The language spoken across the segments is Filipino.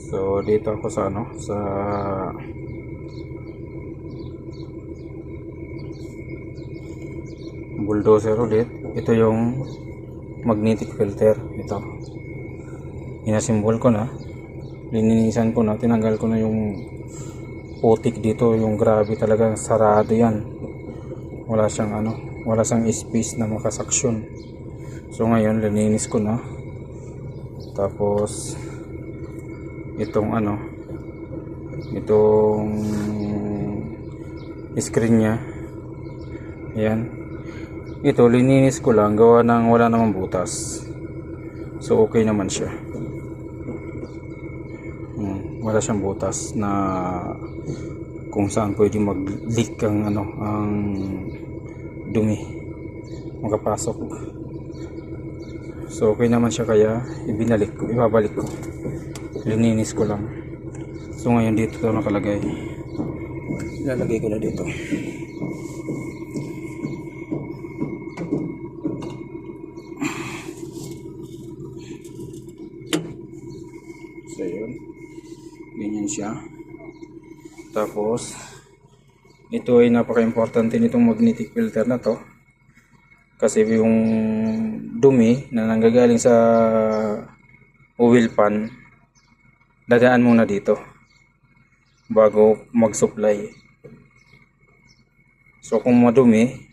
So dito ako sa ano, sa bulldozer ulit. Ito yung magnetic filter. Ito. Inasimbol ko na. Lininisan ko na. Tinanggal ko na yung putik dito. Yung grabe talaga. Sarado yan. Wala siyang ano. Wala siyang space na makasaksyon. So ngayon lininis ko na. Tapos itong ano. Itong screen niya. Ayan. Ito lininis ko lang gawa ng wala namang butas, so okay naman siya. Wala siyang butas na kung saan pwede mag leak ang ano, ang dumi makapasok. So okay naman siya, kaya ibabalik ko, lininis ko lang. So ngayon dito ito nakalagay, ilalagay ko na dito. So yun, ganyan siya. Tapos ito ay napaka-importante nitong magnetic filter na to, kasi yung dumi na nanggagaling sa oil pan dadaan muna dito bago mag-supply. So kung madumi,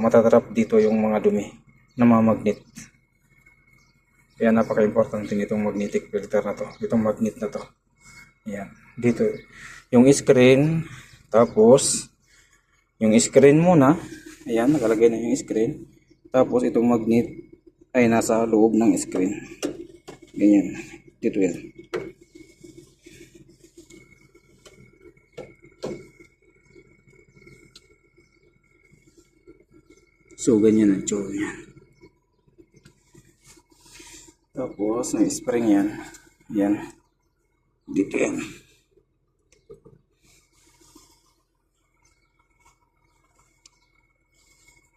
matatrap dito yung mga dumi na mamagnet. Kaya napaka-importante nitong magnetic filter na to, itong magnet na to. Ayan, dito yung screen, tapos yung screen muna, ayan, nakalagay na yung screen, tapos itong magnet ay nasa loob ng screen. Ganyan, dito yan. So ganyan ang itsura yan. Tapos may spring yan. Yan. Dito yan.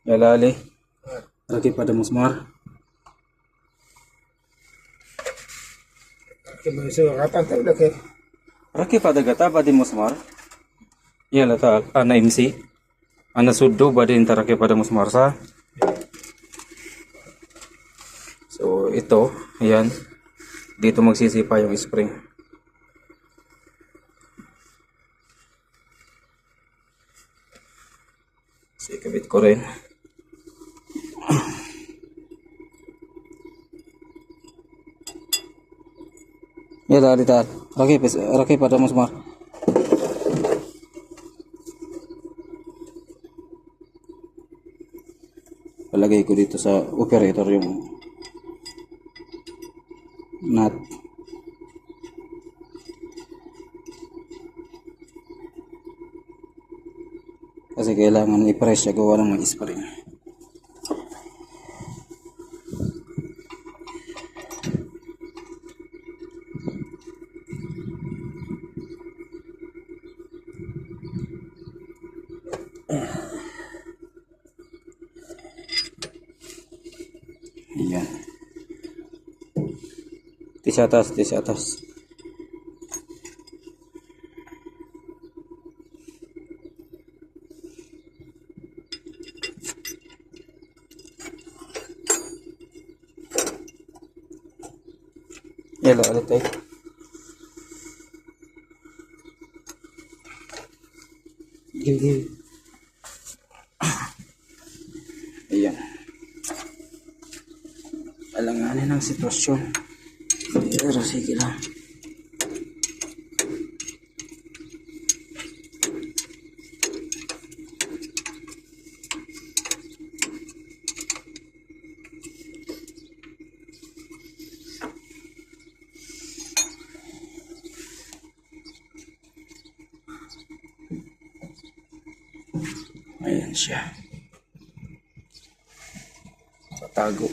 Lalali. Lagi pada musmar. Raki pada gata badi musmar. Ya lata ana MC. Ana suddo badi intaraki pada musmar sa. So ito, ayan, dito magsisipa yung spring. So ikabit ko rin. Ya tadi tar, raki pada musmar. Palagay ko dito sa operator yung nut. Kasi kailangan i-press siya gawa ng mag-spring. Ayan. Tis atas. Yelo, ulit tayo. Give. Ayan. Alanganin ang sitwasyon. Pero sige lang. Ayan siya. Patago.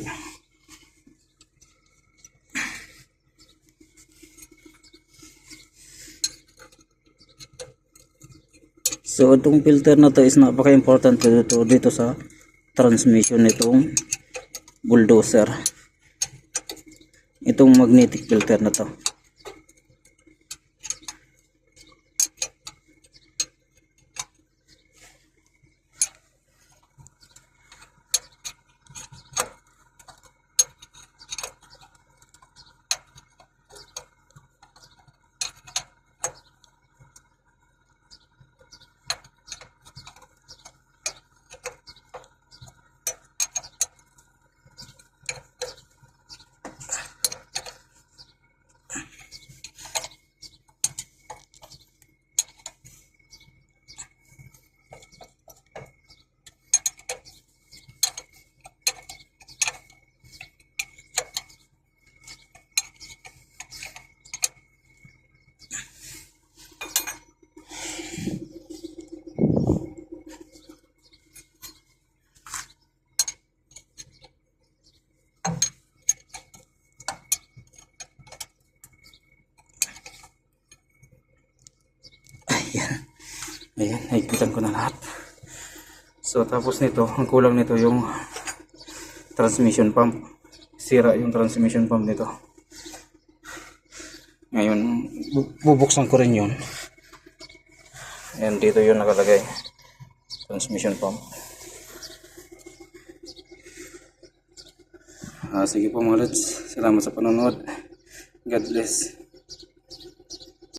So itong filter na to is napaka-important dito sa transmission nitong bulldozer. itong magnetic filter na to. Ayan, naigpitan ko na lahat. So tapos nito, ang kulang nito yung transmission pump. Sira yung transmission pump nito. Ngayon, bubuksan ko rin yun. Ayan, dito yun nakalagay. Transmission pump. Sige po mga lods. Salamat sa panonood. God bless.